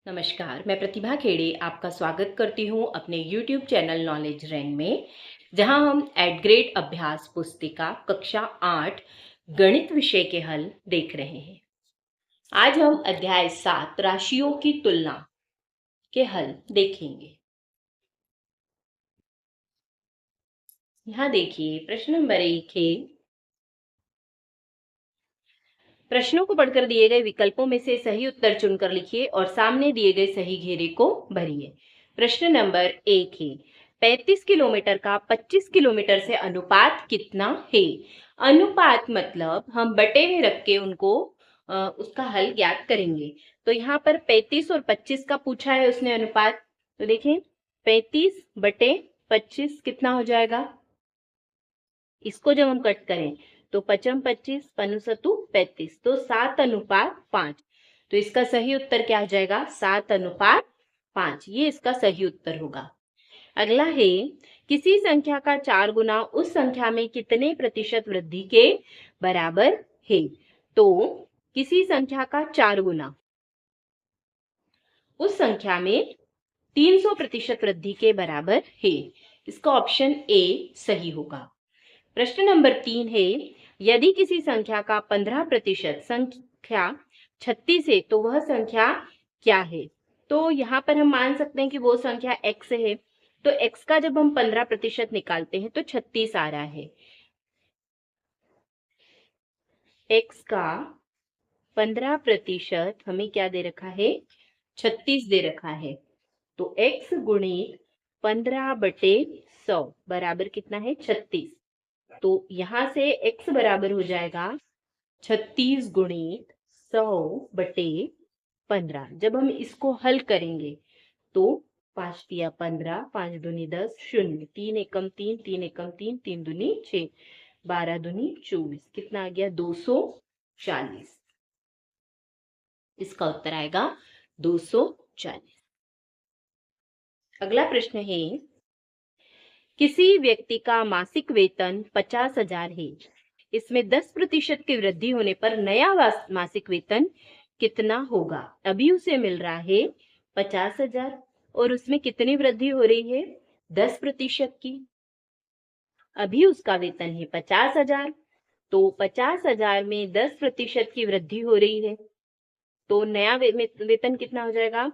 नमस्कार, मैं प्रतिभा खेड़े आपका स्वागत करती हूँ अपने YouTube चैनल नॉलेज रैन में, जहाँ हम एट ग्रेड अभ्यास पुस्तिका कक्षा 8 गणित विषय के हल देख रहे हैं। आज हम अध्याय 7 राशियों की तुलना के हल देखेंगे। यहाँ देखिए प्रश्न नंबर 1 है, प्रश्नों को पढ़कर दिए गए विकल्पों में से सही उत्तर चुनकर लिखिए और सामने दिए गए सही घेरे को भरिए। प्रश्न नंबर 1 है, 35 किलोमीटर का 25 किलोमीटर से अनुपात कितना है? अनुपात मतलब हम बटे में रख के उनको उसका हल ज्ञात करेंगे। तो यहाँ पर 35 और 25 का पूछा है उसने अनुपात। तो देखिए 35 बटे 25 कितना हो जाएगा? इसको जब हम कट करें तो 25 25 पनुसतु 35, तो 7:5। तो इसका सही उत्तर क्या आ जाएगा? 7:5। ये इसका सही उत्तर होगा। अगला है, किसी संख्या का 4 गुना उस संख्या में कितने प्रतिशत वृद्धि के बराबर है? तो किसी संख्या का 4 गुना उस संख्या में 300% वृद्धि के बराबर है। इसका ऑप्शन ए सही होगा। प्रश्न नंबर 3 है, यदि किसी संख्या का 15% संख्या 36 है तो वह संख्या क्या है? तो यहाँ पर हम मान सकते हैं कि वो संख्या x है। तो x का जब हम 15% निकालते हैं तो 36 आ रहा है। x का 15% हमें क्या दे रखा है? 36 दे रखा है। तो x गुणित 15/100 बराबर कितना है? 36। तो यहां से x बराबर हो जाएगा 36 गुणित 100/15। जब हम इसको हल करेंगे तो 5 तिया 15, 5 दूनी 10, 0, 3 एकम 3, 3 एकम 3, 3 दूनी 6, 12 दूनी 24, कितना आ गया? 240। इसका उत्तर आएगा 240। अगला प्रश्न है, किसी व्यक्ति का मासिक वेतन 50,000 है। इसमें 10% की वृद्धि होने पर नया मासिक वेतन कितना होगा? अभी उसे मिल रहा है 50,000 और उसमें कितनी वृद्धि हो रही है? 10% की। अभी उसका वेतन है 50,000, तो 50,000 में 10% की वृद्धि हो रही है, तो नया वेतन कितना हो जाएगा?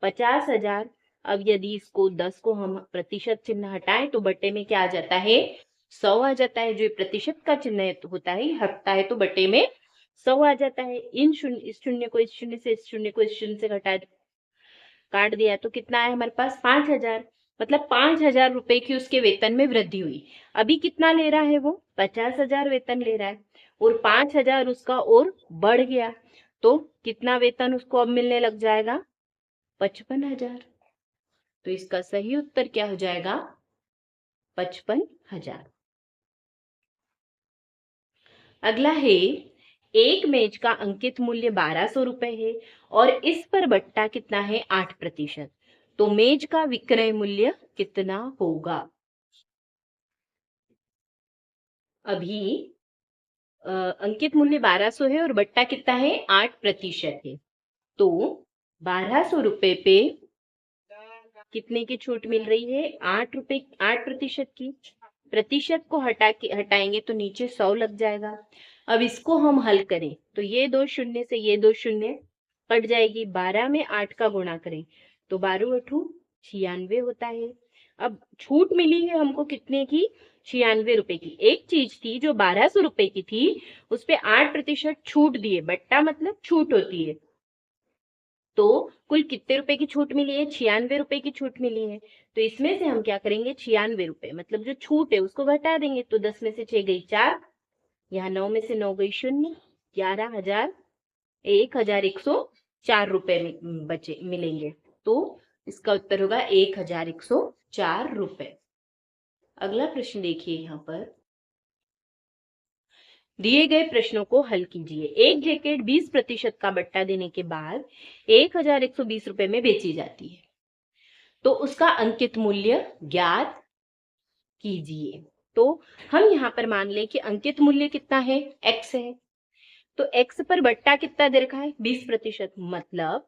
50,000। अब यदि इसको 10 को हम प्रतिशत चिन्ह हटाएं तो बटे में क्या आ जाता है? 100 आ जाता है। जो प्रतिशत का चिन्ह होता है हटता है तो बटे में 100 आ जाता है। इस शून्य को इस शून्य से, इस शून्य को इस शून्य से काट दिया तो कितना है हमारे पास? 5,000। मतलब 5,000 रुपए की उसके वेतन में वृद्धि हुई। अभी कितना ले रहा है वो? 50,000 वेतन ले रहा है और 5,000 उसका और बढ़ गया, तो कितना वेतन उसको अब मिलने लग जाएगा? 55,000। तो इसका सही उत्तर क्या हो जाएगा? 55,000। अगला है, एक मेज का अंकित मूल्य 1200 रुपए है और इस पर बट्टा कितना है? 8%। तो मेज का विक्रय मूल्य कितना होगा? अभी अंकित मूल्य 1200 है और बट्टा कितना है? 8% है। तो 1200 रुपए पे कितने की छूट मिल रही है? 8% की। प्रतिशत को हटाएंगे तो नीचे 100 लग जाएगा। अब इसको हम हल करें तो ये 2 शून्य से ये 2 शून्य कट जाएगी। 12 में 8 का गुणा करें तो 12 8 96 होता है। अब छूट मिली है हमको कितने की? 96 रुपए की। एक चीज थी जो 1200 रुपए की थी, उस पे 8% छूट दिए। बट्टा मतलब छूट होती है। तो कुल कितने रुपए की छूट मिली है? 96 रुपए की छूट मिली है। तो इसमें से हम क्या करेंगे? 96 रुपए मतलब जो छूट है उसको घटा देंगे। तो 10 में से 6 गई 4, यहाँ 9 में से 9 गई 0, 11,000 1,104 रुपए बचे मिलेंगे। तो इसका उत्तर होगा 1,104 रुपए। अगला प्रश्न देखिए, यहाँ पर दिए गए प्रश्नों को हल कीजिए। एक जैकेट 20% का बट्टा देने के बाद 1,120 रुपए में बेची जाती है, तो उसका अंकित मूल्य ज्ञात कीजिए। तो हम यहाँ पर मान लें कि अंकित मूल्य कितना है? x है। तो x पर बट्टा कितना दे रखा है? 20%। मतलब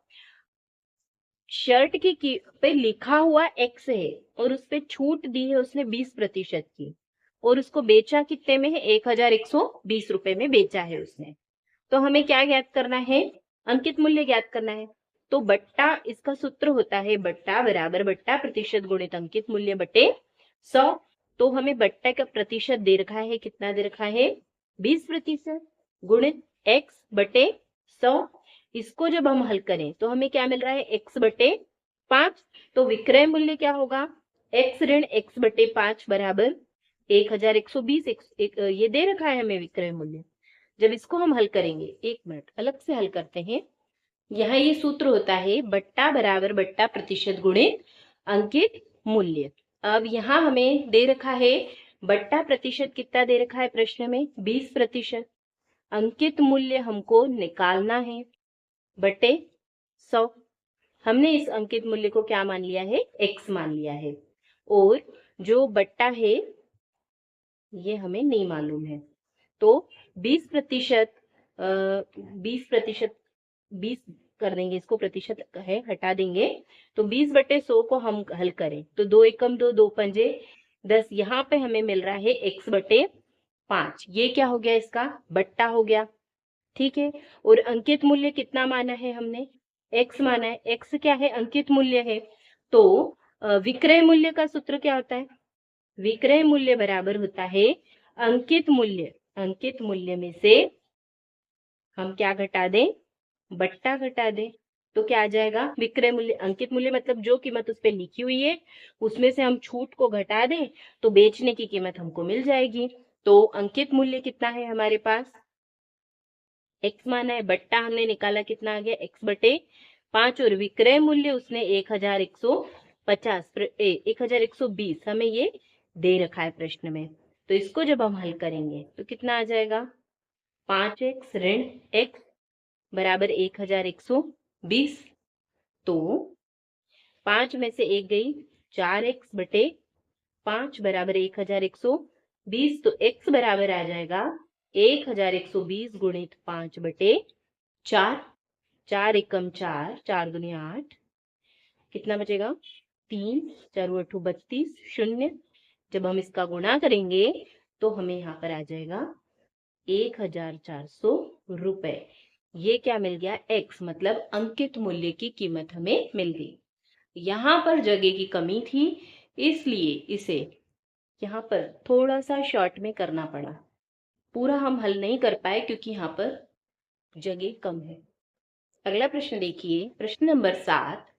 शर्ट की पे लिखा हुआ एक्स है और उस पे छूट दी है उसने 20% की, और उसको बेचा कितने में है, 1120 रुपए में बेचा है उसने। तो हमें क्या ज्ञात करना है, अंकित मूल्य ज्ञात करना है। तो बट्टा, इसका सूत्र होता है बट्टा बराबर बट्टा प्रतिशत गुणित अंकित मूल्य बटे 100। तो हमें बट्टा का प्रतिशत दे रखा है, कितना दे रखा है, 20% गुणित x बटे 100। इसको जब हम हल करें तो हमें क्या मिल रहा है, x बटे 5। तो विक्रय मूल्य क्या होगा, x ऋण x बटे 5 बराबर 1120। ये दे रखा है हमें विक्रय मूल्य। जब इसको हम हल करेंगे, एक मिनट अलग से हल करते हैं। यहाँ ये सूत्र होता है बट्टा बराबर बट्टा प्रतिशत गुणित अंकित मूल्य। अब यहाँ हमें दे रखा है बट्टा प्रतिशत कितना दे रखा है प्रश्न में, 20%। अंकित मूल्य हमको निकालना है बटे 100। हमने इस अंकित मूल्य को क्या मान लिया है, x मान लिया है, और जो बट्टा है ये हमें नहीं मालूम है। तो 20%, 20%, 20 कर देंगे, इसको प्रतिशत है हटा देंगे। तो 20/100 को हम हल करें तो 2 एकम 2, 2 पंजे 10। यहाँ पे हमें मिल रहा है x बटे 5। ये क्या हो गया, इसका बट्टा हो गया, ठीक है। और अंकित मूल्य कितना माना है हमने, x माना है। x क्या है, अंकित मूल्य है। तो विक्रय मूल्य का सूत्र क्या होता है, विक्रय मूल्य बराबर होता है अंकित मूल्य। अंकित मूल्य में से हम क्या घटा दें, बट्टा घटा दें। तो क्या आ जाएगा, विक्रय मूल्य, अंकित मूल्य मतलब जो कीमत उस पे लिखी हुई है उसमें से हम छूट को घटा दें तो बेचने की कीमत हमको मिल जाएगी। तो अंकित मूल्य कितना है हमारे पास, x माना है, बट्टा हमने निकाला कितना आ गया, x बटे 5, और विक्रय मूल्य उसने 1120 हमें ये दे रखा है प्रश्न में। तो इसको जब हम हल करेंगे तो कितना आ जाएगा, 5x ऋण x बराबर 1120। तो 5 में से 1 गई, 4x बटे 5 बराबर 1120। तो x बराबर आ जाएगा 1120 गुणित 5 बटे 4। 4 एकम 4, 4 दूनी 8, कितना बचेगा, 3, 4 8 32, 0। जब हम इसका गुणा करेंगे तो हमें यहाँ पर आ जाएगा 1400 रुपए। ये क्या मिल गया, x मतलब अंकित मूल्य की कीमत हमें मिल गई। यहाँ पर जगह की कमी थी, इसलिए इसे यहाँ पर थोड़ा सा शॉर्ट में करना पड़ा। पूरा हम हल नहीं कर पाए क्योंकि यहाँ पर जगह कम है। अगला प्रश्न देखिए, प्रश्न नंबर 7।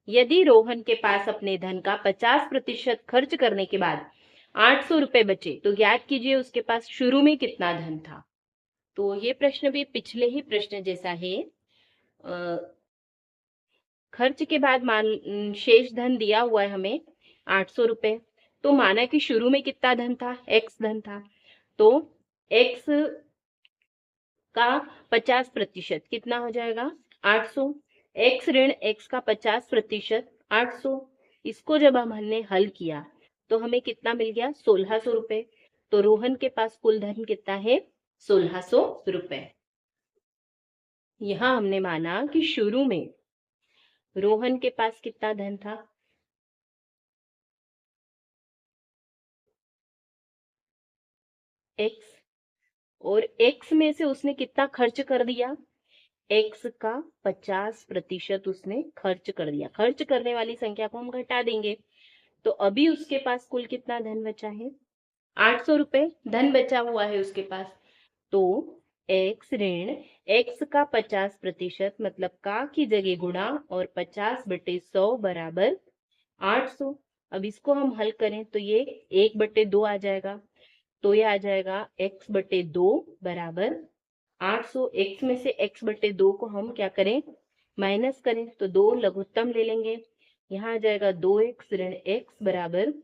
यदि रोहन के पास अपने धन का 50% खर्च करने के बाद 800 रुपए बचे तो ज्ञात कीजिए उसके पास शुरू में कितना धन था। तो ये प्रश्न भी पिछले ही प्रश्न जैसा है। खर्च के बाद शेष धन दिया हुआ है हमें 800 रुपए। तो माना कि शुरू में कितना धन था, x धन था। तो x का 50% कितना हो जाएगा, 800। x ऋण x का 50% 800। इसको जब हमने हल किया तो हमें कितना मिल गया, 1600 रुपए। तो रोहन के पास कुल धन कितना है, 1600 रुपए। यहां हमने माना कि शुरू में रोहन के पास कितना धन था, x, और x में से उसने कितना खर्च कर दिया, x का 50% उसने खर्च कर दिया। खर्च करने वाली संख्या को हम घटा देंगे। तो अभी उसके पास कुल कितना धन बचा है, 800 रुपए धन बचा हुआ है उसके पास। तो x ऋण x का 50% मतलब का की जगह गुणा और 50/100 बराबर 800। अब इसको हम हल करें तो ये 1/2 आ जाएगा। तो ये आ जाएगा x/2 बराबर 800। x में से x/2 को हम क्या करें, माइनस करें। तो 2 लघुत्तम ले लेंगे, यहाँ आ जाएगा 2x ऋण x बराबर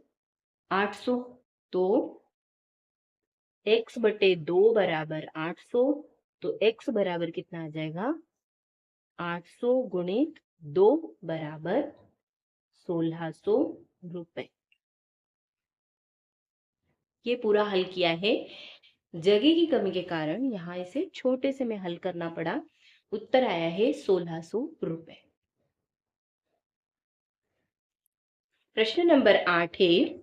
800। तो x/2 बराबर 800। तो x बराबर कितना आ जाएगा, 800 गुणित 2 बराबर 1600 रुपए। ये पूरा हल किया है। जगह की कमी के कारण यहाँ इसे छोटे से में हल करना पड़ा। उत्तर आया है 1600 रुपए। प्रश्न नंबर 8 है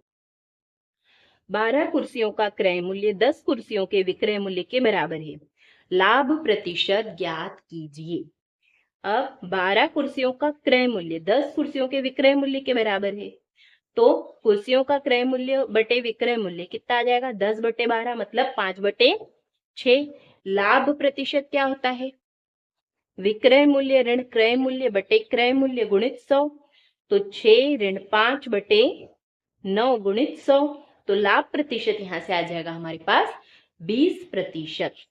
12 कुर्सियों का क्रय मूल्य 10 कुर्सियों के विक्रय मूल्य के बराबर है, लाभ प्रतिशत ज्ञात कीजिए। अब 12 कुर्सियों का क्रय मूल्य 10 कुर्सियों के विक्रय मूल्य के बराबर है, तो कुर्सियों का क्रय मूल्य बटे विक्रय मूल्य कितना आ जाएगा? 10/12 मतलब 5/6। लाभ प्रतिशत क्या होता है? विक्रय मूल्य ऋण क्रय मूल्य बटे क्रय मूल्य गुणित 100, तो 6 ऋण 5/9 गुणित 100, तो लाभ प्रतिशत यहां से आ जाएगा हमारे पास 20%।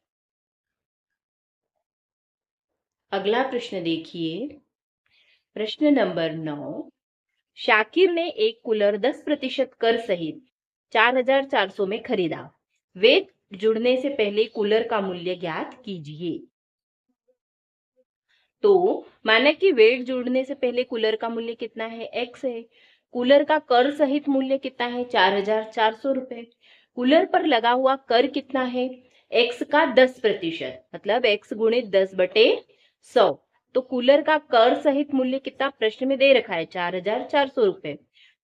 अगला प्रश्न देखिए, प्रश्न नंबर 9। शाकिर ने एक कूलर 10% कर सहित 4,400 में खरीदा। वेट जुड़ने से पहले कूलर का मूल्य ज्ञात कीजिए। तो माना कि वेट जोड़ने से पहले कूलर का मूल्य कितना है? x है। कूलर का कर सहित मूल्य कितना है? 4,400 रुपए। कूलर पर लगा हुआ कर कितना है? x का 10%, मतलब x गुणित 10/100। तो कूलर का कर सहित मूल्य कितना प्रश्न में दे रखा है? 4,400 रुपए।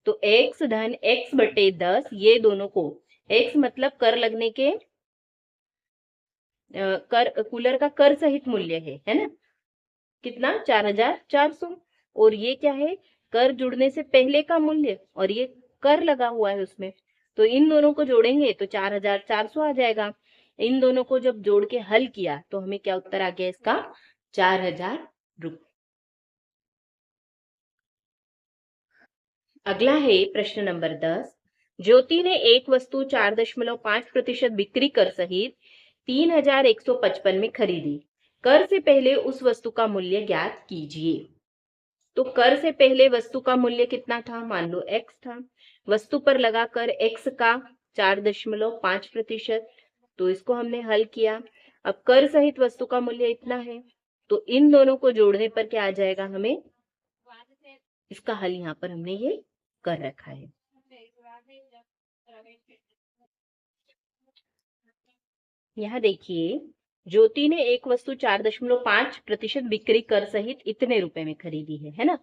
तो x धन x/10, ये दोनों को x मतलब कर लगने के कर कूलर का कर सहित मूल्य है ना? कितना? 4,400। और ये क्या है? कर जुड़ने से पहले का मूल्य, और ये कर लगा हुआ है उसमें, तो इन दोनों को जोड़ेंगे तो 4,400 आ जाएगा। इन दोनों को जब जोड़ के हल किया तो हमें क्या उत्तर आ गया इसका? 4,000 रुपये। अगला है प्रश्न नंबर 10। ज्योति ने एक वस्तु 4.5% बिक्री कर सहित 3,155 में खरीदी। कर से पहले उस वस्तु का मूल्य ज्ञात कीजिए। तो कर से पहले वस्तु का मूल्य कितना था? मान लो x था। वस्तु पर लगाकर x का 4.5%, तो इसको हमने हल किया। अब कर सहित वस्तु का मूल्य इतना है, तो इन दोनों को जोड़ने पर क्या आ जाएगा हमें? इसका हल यहाँ पर हमने ये कर रखा है। यहाँ देखिए, ज्योति ने एक वस्तु 4.5% बिक्री कर सहित इतने रुपए में खरीदी है ना?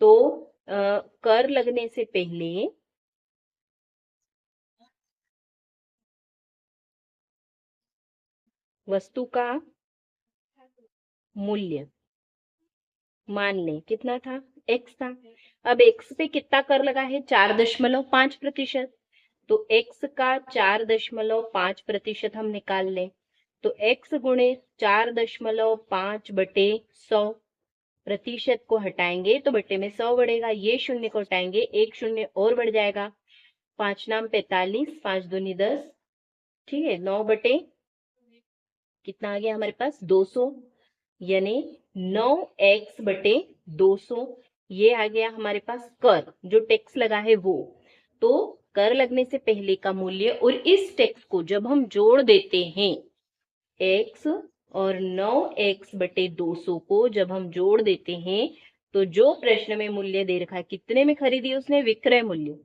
तो कर लगने से पहले वस्तु का मूल्य मान लें कितना था? x था। अब x पे कितना कर लगा है? 4.5%। तो x का 4.5% हम निकाल लें, तो x गुणे 4.5/100, प्रतिशत को हटाएंगे तो बटे में 100 बढ़ेगा। ये शून्य को हटाएंगे, एक शून्य और बढ़ जाएगा। 5 नाम 45, 5 दूनी 10, ठीक है। 9 बटे कितना आ गया हमारे पास? 200, यानी 9x/200। ये आ गया हमारे पास कर, जो टैक्स लगा है वो। तो कर लगने से पहले का मूल्य और इस टैक्स को जब हम जोड़ देते हैं, x और 9x/200 को जब हम जोड़ देते हैं, तो जो प्रश्न में मूल्य दे रखा है, कितने में खरीदी उसने? विक्रय मूल्य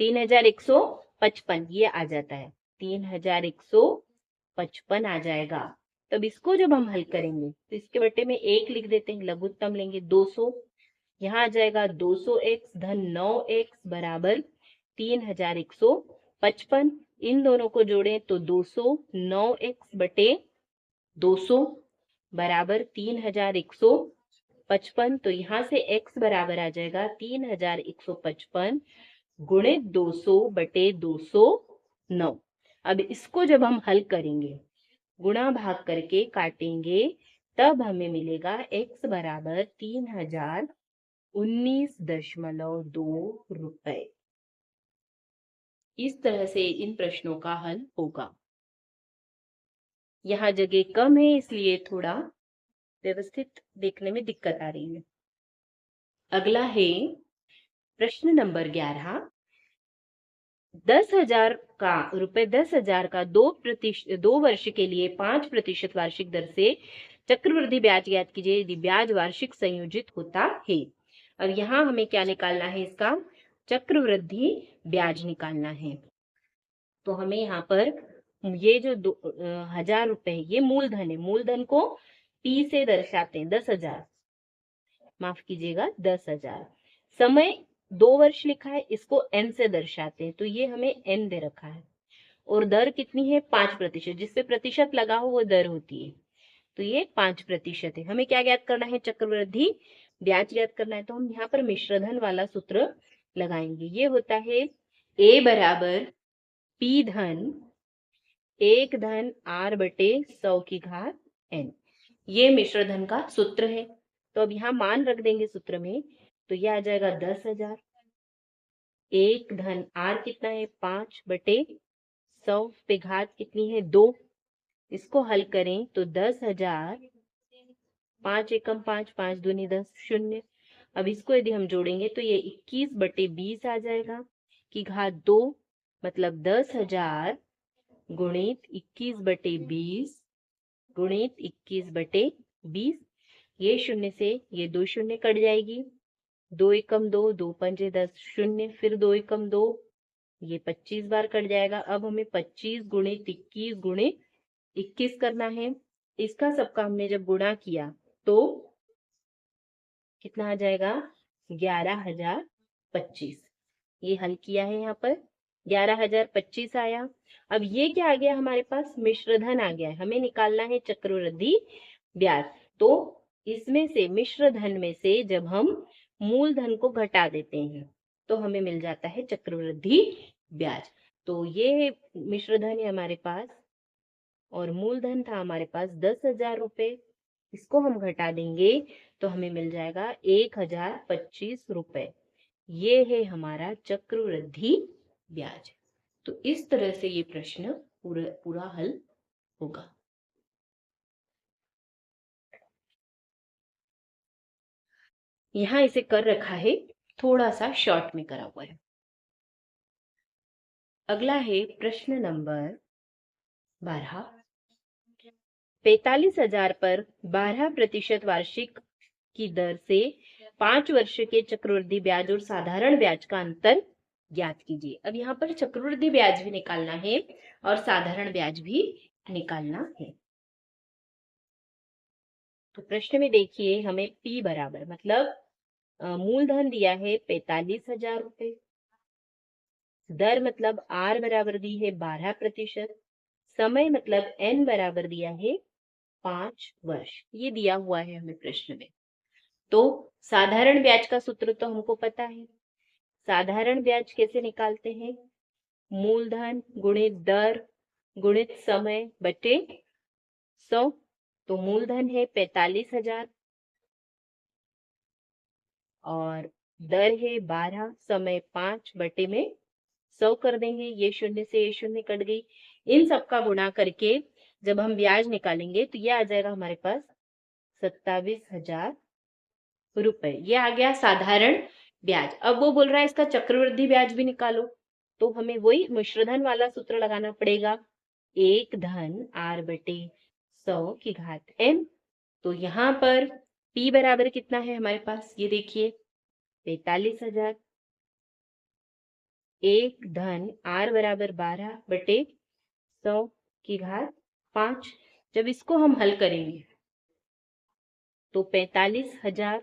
3,155, ये आ जाता है। 3,155 आ जाएगा। तब इसको जब हम हल करेंगे तो इसके बटे में 1 लिख देते हैं, लघुत्तम लेंगे 200। यहाँ आ जाएगा 200x धन 9x बराबर 3,155। इन दोनों को जोड़ें तो 200, 9x/200 बराबर 3,155। तो यहाँ से x बराबर आ जाएगा 3,155 गुणित 200/209। अब इसको जब हम हल करेंगे, गुणा भाग करके काटेंगे, तब हमें मिलेगा x बराबर 3,019.2 रुपए। इस तरह से इन प्रश्नों का हल होगा। यहाँ जगह कम है, इसलिए थोड़ा व्यवस्थित देखने में दिक्कत आ रही है। अगला है प्रश्न नंबर 11। 10,000 का 2 वर्ष के लिए 5% वार्षिक दर से चक्रवृद्धि ब्याज ज्ञात कीजिए यदि ब्याज वार्षिक संयोजित होता है। और यहाँ हमें क्या निकालना है? इसका चक्रवृद्धि ब्याज निकालना है। तो हमें यहाँ पर ये जो 1,000 रुपए है, ये मूलधन है। मूलधन को P से दर्शाते हैं, 10,000, माफ कीजिएगा 10,000। समय 2 वर्ष लिखा है, इसको n से दर्शाते हैं, तो ये हमें n दे रखा है। और दर कितनी है? 5%। जिसपे प्रतिशत लगा हो वो दर होती है, तो ये 5% है। हमें क्या ज्ञात करना है? चक्रवृद्धि ब्याज ज्ञात करना है। तो हम यहाँ पर मिश्रधन वाला सूत्र लगाएंगे। ये होता है a बराबर p धन 1 धन r बटे 100 की घात n। ये मिश्रधन का सूत्र है। तो अब यहाँ मान रख देंगे सूत्र में, तो ये आ जाएगा 10,000। 1 धन r कितना है? 5 बटे 100 पे घात कितनी है? 2। इसको हल करें तो 10,000, 5 एकम 5, 5 दूनी 10, 0। अब इसको यदि हम जोड़ेंगे तो ये 21 बटे 20 आ जाएगा की घात 2, मतलब 10,000 गुणित 21 बटे 20 गुणित 21 बटे 20। ये शून्य से ये 2 शून्य कट जाएगी। 2 एकम 2, 2 पंजे 10, 0। फिर 2 एकम 2, ये 25 बार कट जाएगा। अब हमें 25 गुणित 21 गुणित 21 करना है। इसका सबका हमने जब गुणा किया तो कितना आ जाएगा? 11,025। ये हल किया है यहाँ पर, 11,025 आया। अब ये क्या आ गया हमारे पास? मिश्रधन आ गया है। हमें निकालना है चक्रवृद्धि ब्याज। तो इसमें से मिश्रधन में से जब हम मूलधन को घटा देते हैं तो हमें मिल जाता है चक्रवृद्धि ब्याज। तो ये मिश्रधन है हमारे पास और मूलधन था हमारे पास 10,000 रुपए। इसको हम घटा देंगे तो हमें मिल जाएगा 1,025 रुपए। ये है हमारा चक्रवृद्धि ब्याज। तो इस तरह से ये प्रश्न पूरा हल होगा। यहाँ इसे कर रखा है, थोड़ा सा शॉर्ट में करा हुआ है। अगला है प्रश्न नंबर 12। 45,000 पर 12% वार्षिक की दर से 5 वर्ष के चक्रवृद्धि ब्याज और साधारण ब्याज का अंतर ज्ञात कीजिए। अब यहाँ पर चक्रवृद्धि ब्याज भी निकालना है और साधारण ब्याज भी निकालना है। तो प्रश्न में देखिए, हमें P बराबर मतलब मूलधन दिया है 45,000 रुपए, दर मतलब R बराबर दी है 12%, समय मतलब N बराबर दिया है 5 वर्ष। ये दिया हुआ है हमें प्रश्न में। तो साधारण ब्याज का सूत्र तो हमको पता है। साधारण ब्याज कैसे निकालते हैं? मूलधन गुणित दर गुणित समय बटे 100। तो मूलधन है 45,000 और दर है 12, समय 5 बटे में 100 कर देंगे। ये शून्य से ये शून्य कट गई। इन सबका गुणा करके जब हम ब्याज निकालेंगे तो ये आ जाएगा हमारे पास 27,000 रुपए। ये आ गया साधारण ब्याज। अब वो बोल रहा है इसका चक्रवृद्धि ब्याज भी निकालो, तो हमें वही मिश्रधन वाला सूत्र लगाना पड़ेगा। 1 धन r बटे 100 की घात n। तो यहाँ पर p बराबर कितना है हमारे पास? ये देखिए 45,000। 1 धन r बराबर 12 बटे 100 की घात 5। जब इसको हम हल करेंगे तो 45,000,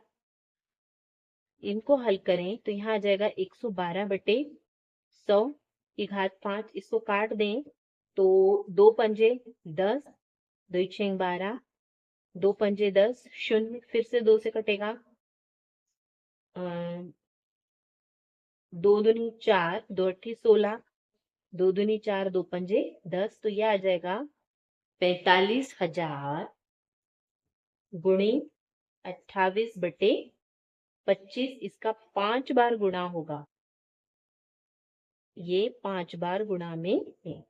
इनको हल करें तो यहाँ आ जाएगा 112 बटे 100 की घात 5। इसको काट दें तो 2 पंजे 10, 2 छः 12, 2 पंजे 10, शून्य। फिर से 2 से कटेगा, 2 दूनी 4, 2 अट्ठी 16, 2 दूनी 4, 2 पंजे 10। तो यह आ जाएगा 45,000 गुणे 28 बटे 25। इसका 5 बार गुणा होगा। ये 5 बार गुणा में है।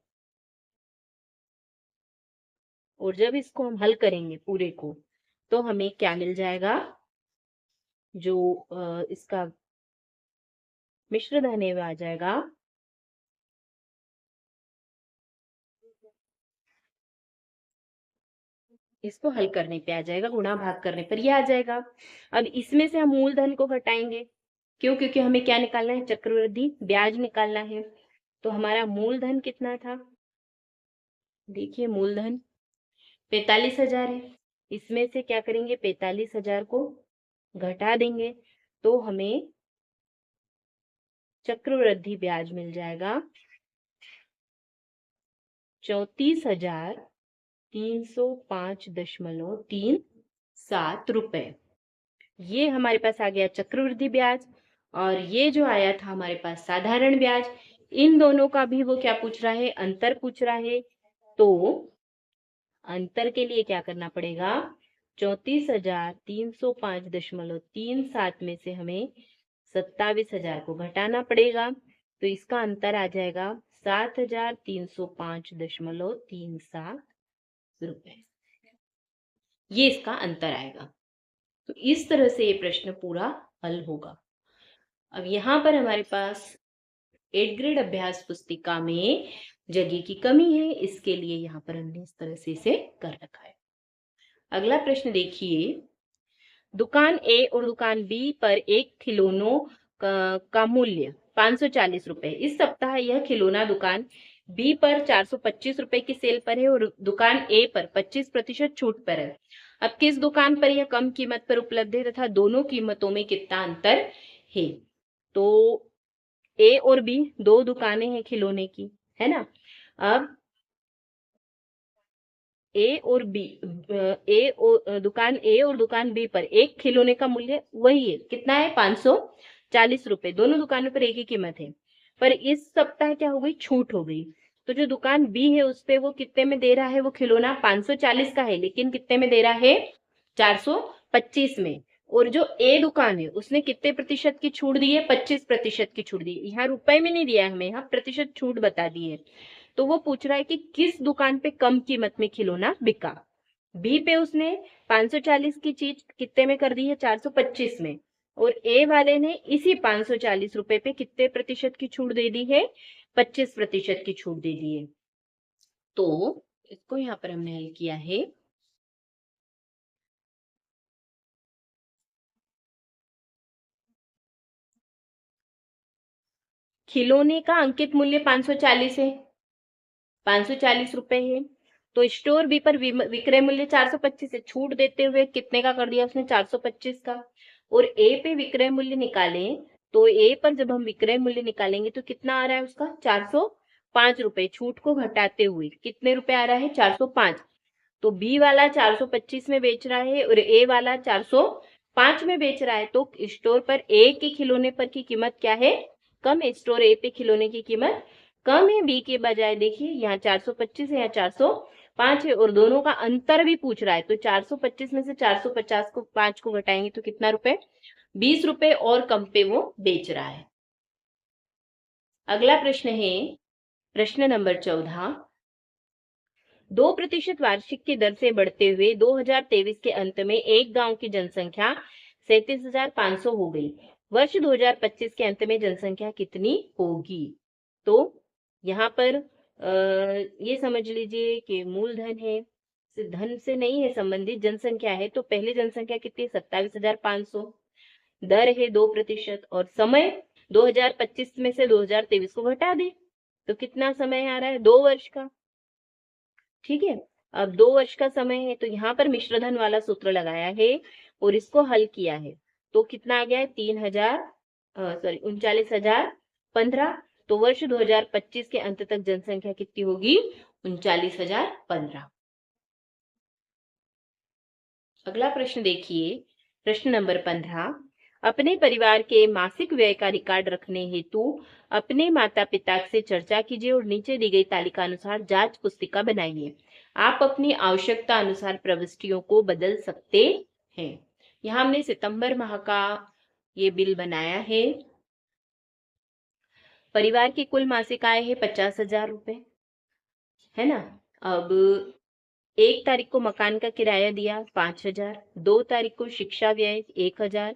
और जब इसको हम हल करेंगे पूरे को तो हमें क्या मिल जाएगा? जो इसका मिश्रधन है वो आ जाएगा इसको हल करने पे आ जाएगा, गुणा भाग करने पर ये आ जाएगा। अब इसमें से हम मूलधन को घटाएंगे। क्यों? क्योंकि हमें क्या निकालना है? चक्रवृद्धि ब्याज निकालना है। तो हमारा मूलधन कितना था? देखिए मूलधन 45,000 है। इसमें से क्या करेंगे? 45,000 को घटा देंगे तो हमें चक्रवृद्धि ब्याज मिल जाएगा 34,305.37 रुपए। ये हमारे पास आ गया चक्रवृद्धि ब्याज, और ये जो आया था हमारे पास साधारण ब्याज। इन दोनों का भी वो क्या पूछ रहा है, अंतर पूछ रहा है। तो अंतर के लिए क्या करना पड़ेगा, 34,305.37 में से हमें 27,000 को घटाना पड़ेगा, तो इसका अंतर आ जाएगा 7,305.37 रुपए। ये इसका अंतर आएगा। तो इस तरह से ये प्रश्न पूरा हल होगा। अब यहाँ पर हमारे पास 8th ग्रेड अभ्यास पुस्तिका में जगह की कमी है, इसके लिए यहाँ पर हमने इस तरह से इसे कर रखा है। अगला प्रश्न देखिए, दुकान ए और दुकान बी पर एक खिलौनों का मूल्य 540 रुपए। इस सप्ताह यह खिलौना दुकान बी पर 425 रुपए की सेल पर है और दुकान ए पर 25% छूट पर है। अब किस दुकान पर यह कम कीमत पर उपलब्ध है तथा दोनों कीमतों में कितना अंतर है। तो ए और बी दो दुकानें हैं खिलौने की, है ना। अब दुकान ए और दुकान बी पर एक खिलौने का मूल्य वही है, कितना है, 540 रुपए। दोनों दुकानों पर एक ही कीमत है, पर इस सप्ताह क्या हो गई, छूट हो गई। तो जो दुकान बी है उस पे वो कितने में दे रहा है, वो खिलौना 540 का है, लेकिन कितने में दे रहा है, 425 में। और जो ए दुकान है उसने कितने प्रतिशत की छूट दी है, 25% की छूट दी है। यहाँ रुपए में नहीं दिया है हमें, यहाँ प्रतिशत छूट बता दी है। तो वो पूछ रहा है कि किस दुकान पे कम कीमत में खिलौना बिका। बी पे उसने 540 की चीज कितने में कर दी है, 425 में। और ए वाले ने इसी 540 रुपए पे कितने प्रतिशत की छूट दे दी है, 25% की छूट दे दी है। तो इसको यहाँ पर हमने हल किया है। खिलौने का अंकित मूल्य 540 है, 540 रुपए है। तो स्टोर बी पर विक्रय मूल्य 425 है, छूट देते हुए कितने का कर दिया उसने, 425 का। और ए पे विक्रय मूल्य निकाले, तो ए पर जब हम विक्रय मूल्य निकालेंगे तो कितना आ रहा है उसका, 405 रुपए। छूट को घटाते हुए कितने रुपए आ रहा है, 405। तो बी वाला 425 में बेच रहा है और ए वाला 405 में बेच रहा है। तो स्टोर पर ए के खिलौने पर की कीमत क्या है, कम है। स्टोर ए पे खिलौने की कीमत कम है बी के बजाय। देखिए यहाँ 425 है, यहाँ 405 है, और दोनों का अंतर भी पूछ रहा है। तो 425 में से 450 को 5 को घटाएंगे तो कितना रुपए, 20 रुपए और कम पे वो बेच रहा है। अगला प्रश्न है प्रश्न नंबर 14। 2% वार्षिक की दर से बढ़ते हुए 2023 के अंत में एक गांव की जनसंख्या 37,500 हो गई। वर्ष 2025 के अंत में जनसंख्या कितनी होगी। तो यहाँ पर ये समझ लीजिए कि मूलधन है, धन से नहीं है संबंधित, जनसंख्या है। तो पहले जनसंख्या कितनी है, 27,500। दर है 2% और समय 2025 में से 2023 को घटा दे तो कितना समय आ रहा है, 2 वर्ष का। ठीक है, अब 2 वर्ष का समय है, तो यहाँ पर मिश्रधन वाला सूत्र लगाया है और इसको हल किया है। तो कितना आ गया है, 39,015। तो वर्ष 2025 के अंत तक जनसंख्या कितनी होगी, 39,015। अगला प्रश्न देखिए, प्रश्न नंबर 15। अपने परिवार के मासिक व्यय का रिकॉर्ड रखने हेतु अपने माता पिता से चर्चा कीजिए और नीचे दी गई तालिका अनुसार जांच पुस्तिका बनाइए। आप अपनी आवश्यकता अनुसार प्रविष्टियों को बदल सकते हैं। यहाँ हमने सितंबर माह का ये बिल बनाया है। परिवार की कुल मासिक आय है 50,000 रुपए, है ना। अब 1 तारीख को मकान का किराया दिया 5,000, 2 तारीख को शिक्षा व्यय 1,000,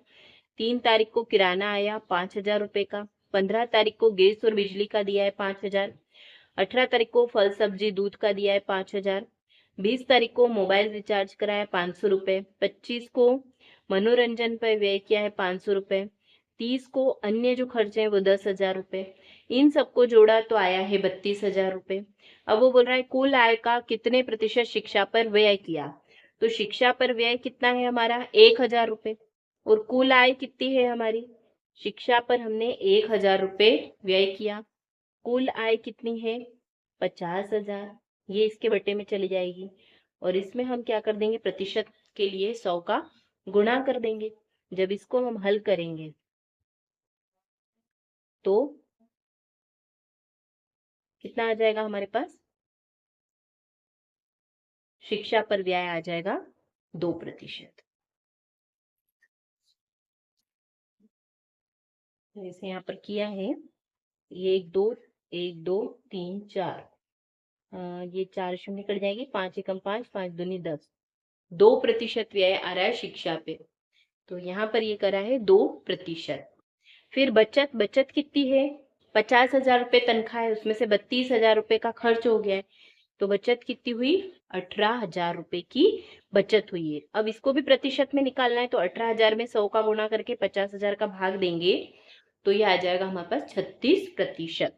3 तारीख को किराना आया 5,000 रुपए का, 15 तारीख को गैस और बिजली का दिया है 5,000, 18 तारीख को फल सब्जी दूध का दिया है 5,000, 20 तारीख को मोबाइल रिचार्ज कराया 500 रुपए, 25 को मनोरंजन पर व्यय किया है 500 रुपए, 30 को अन्य जो खर्चे हैं वो 10,000 रुपए। इन सबको जोड़ा तो आया है 32,000 रुपए। अब वो बोल रहा है कुल आय का कितने प्रतिशत शिक्षा पर व्यय किया। तो शिक्षा पर व्यय कितना है हमारा, 1,000 रुपए। और कुल आय कितनी है हमारी, शिक्षा पर हमने 1,000 रुपये व्यय किया। कुल आय कितनी है? 50,000। ये इसके बटे में चली जाएगी और इसमें हम क्या कर देंगे, प्रतिशत के लिए 100 का गुणा कर देंगे। जब इसको हम हल करेंगे तो कितना आ जाएगा हमारे पास? शिक्षा पर व्यय आ जाएगा 2%। जैसे यहाँ पर किया है, ये 1 2 ये 4 शून्य कट जाएगी, 5 एकम 5, 5 दूनी 10। 2% व्यय आ रहा है शिक्षा पे, तो यहाँ पर ये करा है 2%। फिर बचत, बचत कितनी है? 50,000 रुपये तनख्वाह है, उसमें से 32,000 रुपये का खर्च हो गया है, तो बचत कितनी हुई? 18,000 रुपये की बचत हुई है। अब इसको भी प्रतिशत में निकालना है, तो 18,000 में 100 का गुणा करके 50,000 का भाग देंगे, तो ये आ जाएगा हमारे पास 36%।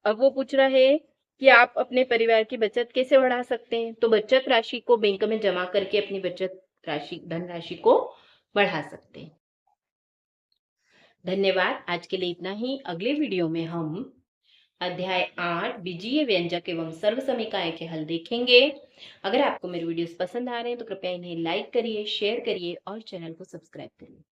अब वो पूछ रहा है कि आप अपने परिवार की बचत कैसे बढ़ा सकते हैं, तो बचत राशि को बैंक में जमा करके अपनी बचत राशि, धनराशि को बढ़ा सकते हैं। धन्यवाद। आज के लिए इतना ही। अगले वीडियो में हम अध्याय 8 बीजीय व्यंजक एवं सर्वसमीकाएं के हल देखेंगे। अगर आपको मेरे वीडियोस पसंद आ रहे हैं तो कृपया इन्हें लाइक करिए, शेयर करिए और चैनल को सब्सक्राइब करिए।